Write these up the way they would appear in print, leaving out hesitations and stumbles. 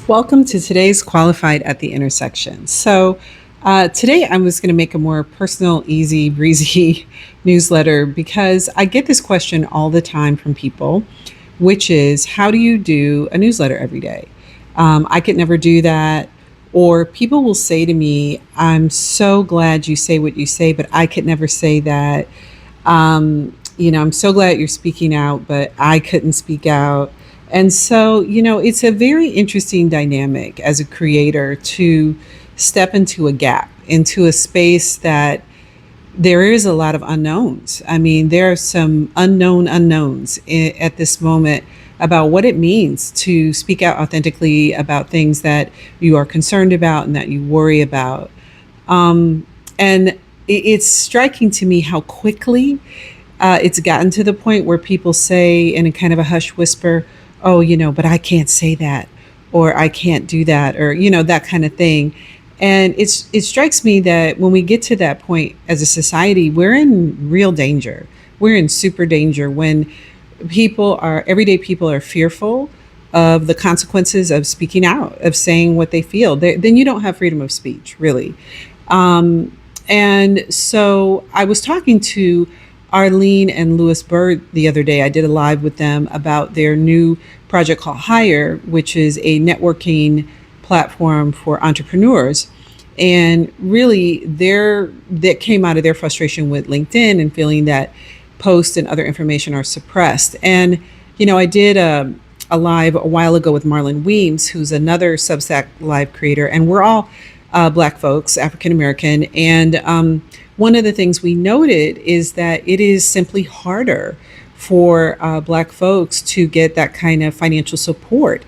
Welcome to today's Qualified at the Intersection. Today I was going to make a more personal, easy, breezy newsletter because I get this question all the time from people, which is, how do you do a newsletter every day? I could never do that. Or people will say to me, I'm so glad you say what you say, but I could never say that. I'm so glad you're speaking out, but I couldn't speak out. And so, it's a very interesting dynamic as a creator to step into a gap, into a space that there is a lot of unknowns. I mean, there are some unknown unknowns at this moment about what it means to speak out authentically about things that you are concerned about and that you worry about. And it's striking to me how quickly it's gotten to the point where people say in a kind of a hush whisper, oh, but I can't say that, or I can't do that, or, that kind of thing. And it strikes me that when we get to that point as a society, we're in real danger. We're in super danger when everyday people are fearful of the consequences of speaking out, of saying what they feel. Then you don't have freedom of speech, really. And so I was talking to Arlene and Lewis Bird the other day. I did a live with them about their new project called Hire, which is a networking platform for entrepreneurs. And really, that came out of their frustration with LinkedIn and feeling that posts and other information are suppressed. And, I did a live a while ago with Marlon Weems, who's another Substack live creator, and we're all Black folks, African American. And one of the things we noted is that it is simply harder for Black folks to get that kind of financial support.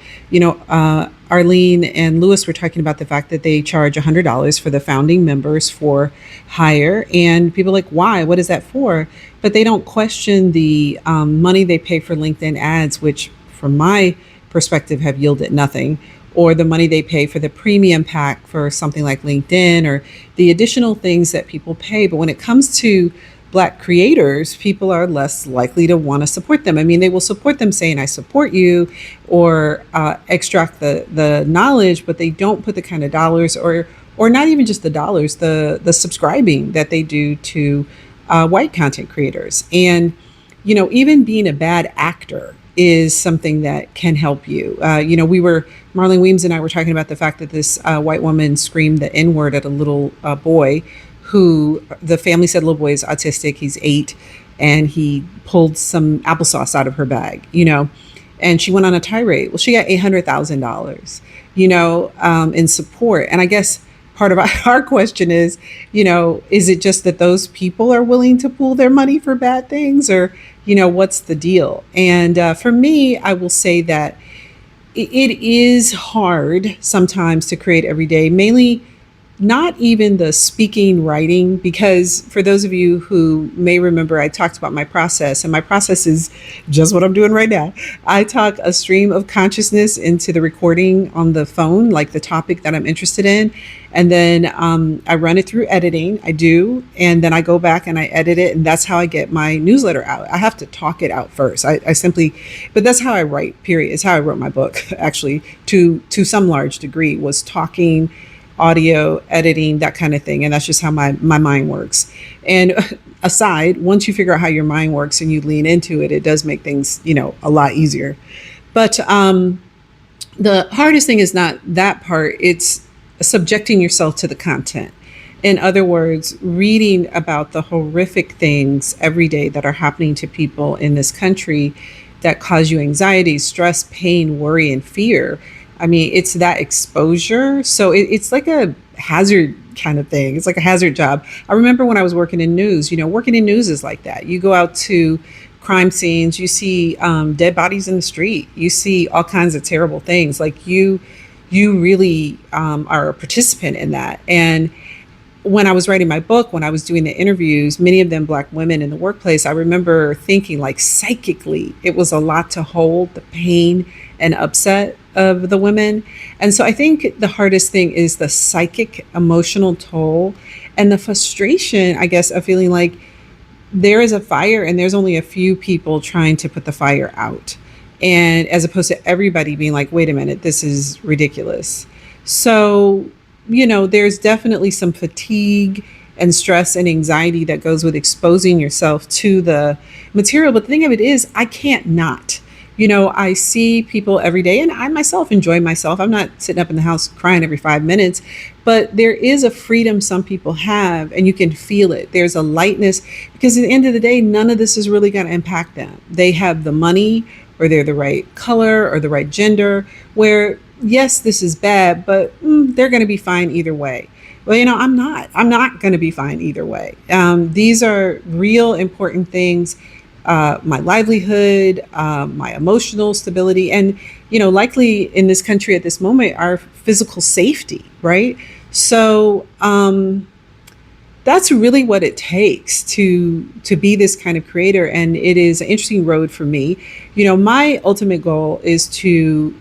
Arlene and Lewis were talking about the fact that they charge $100 for the founding members for Hire. And people are like, why? What is that for? But they don't question the money they pay for LinkedIn ads, which from my perspective have yielded nothing, or the money they pay for the premium pack for something like LinkedIn, or the additional things that people pay. But when it comes to Black creators, people are less likely to want to support them. I mean, they will support them saying, I support you, or extract the knowledge, but they don't put the kind of dollars, or not even just the dollars, the subscribing that they do to white content creators. And, even being a bad actor is something that can help you. Marlon Weems and I were talking about the fact that this white woman screamed the N-word at a little boy who the family said the little boy is autistic. He's 8, and he pulled some applesauce out of her bag, and she went on a tirade. Well, she got $800,000, in support. And I guess part of our question is, is it just that those people are willing to pool their money for bad things, or, what's the deal? And for me, I will say that it is hard sometimes to create every day, mainly not even the speaking, writing, because for those of you who may remember, I talked about my process, and my process is just what I'm doing right now. I talk a stream of consciousness into the recording on the phone, like the topic that I'm interested in. And then I run it through editing. I do. And then I go back and I edit it. And that's how I get my newsletter out. I have to talk it out first. But that's how I write, period. It's how I wrote my book, actually, to some large degree, was talking, audio, editing, that kind of thing. And that's just how my mind works. And once you figure out how your mind works and you lean into it, it does make things, a lot easier. But the hardest thing is not that part. It's subjecting yourself to the content. In other words, reading about the horrific things every day that are happening to people in this country that cause you anxiety, stress, pain, worry, and fear. I mean, it's that exposure. So it's like a hazard kind of thing. It's like a hazard job. I remember when I was working in news, working in news is like that. You go out to crime scenes, you see dead bodies in the street, you see all kinds of terrible things. Like you really are a participant in that. And when I was writing my book, when I was doing the interviews, many of them Black women in the workplace, I remember thinking, like, psychically, it was a lot to hold, the pain and upset of the women. And so I think the hardest thing is the psychic emotional toll and the frustration, I guess, of feeling like there is a fire and there's only a few people trying to put the fire out. and as opposed to everybody being like, wait a minute, this is ridiculous. So, there's definitely some fatigue and stress and anxiety that goes with exposing yourself to the material. But the thing of it is, I can't not. I see people every day, and I myself enjoy myself. I'm not sitting up in the house crying every 5 minutes, but there is a freedom some people have, and you can feel it. There's a lightness because at the end of the day, none of this is really going to impact them. They have the money, or they're the right color, or the right gender, where yes, this is bad, but they're going to be fine either way. Well, I'm not. I'm not going to be fine either way. These are real important things. My livelihood, my emotional stability, and likely in this country at this moment, our physical safety, right? So that's really what it takes to be this kind of creator, and it is an interesting road for me. My ultimate goal is to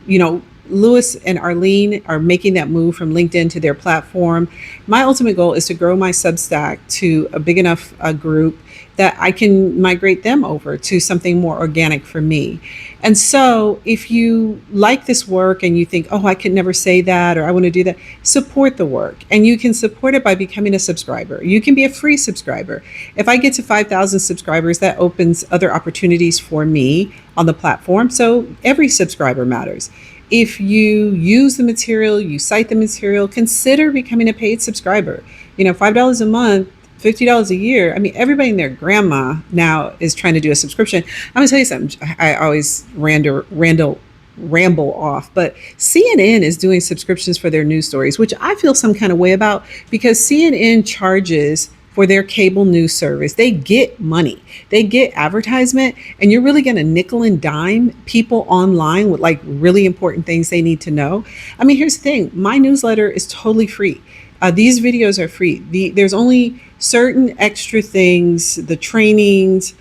Lewis and Arlene are making that move from LinkedIn to their platform. My ultimate goal is to grow my Substack to a big enough group that I can migrate them over to something more organic for me. And so if you like this work and you think, oh, I could never say that, or I want to do that, support the work. And you can support it by becoming a subscriber. You can be a free subscriber. If I get to 5,000 subscribers, that opens other opportunities for me on the platform. So every subscriber matters. If you use the material, you cite the material, consider becoming a paid subscriber. $5 a month, $50 a year. I mean, everybody and their grandma now is trying to do a subscription. I'm gonna tell you something. I always ramble off, but CNN is doing subscriptions for their news stories, which I feel some kind of way about, because CNN charges for their cable news service. They get money, they get advertisement, and you're really going to nickel and dime people online with like really important things they need to know. I mean, here's the thing. My newsletter is totally free. These videos are free. There's only certain extra things, the trainings,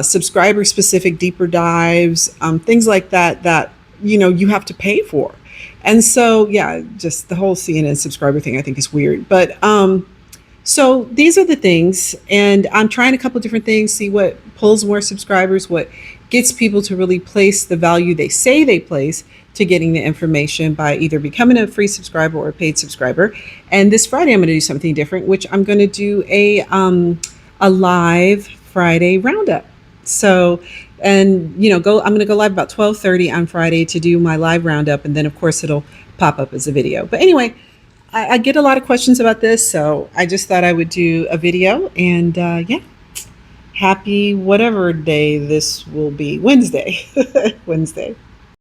subscriber specific deeper dives, things like that you have to pay for. And so, yeah, just the whole CNN subscriber thing I think is weird. But so these are the things, and I'm trying a couple different things, see what pulls more subscribers, what gets people to really place the value they say they place to getting the information by either becoming a free subscriber or a paid subscriber. And this Friday, I'm going to do something different, which I'm going to do a live Friday roundup. So, and I'm going to go live about 12:30 on Friday to do my live roundup, and then of course it'll pop up as a video. But anyway, I get a lot of questions about this, so I just thought I would do a video, and yeah, happy whatever day this will be, Wednesday. Wednesday.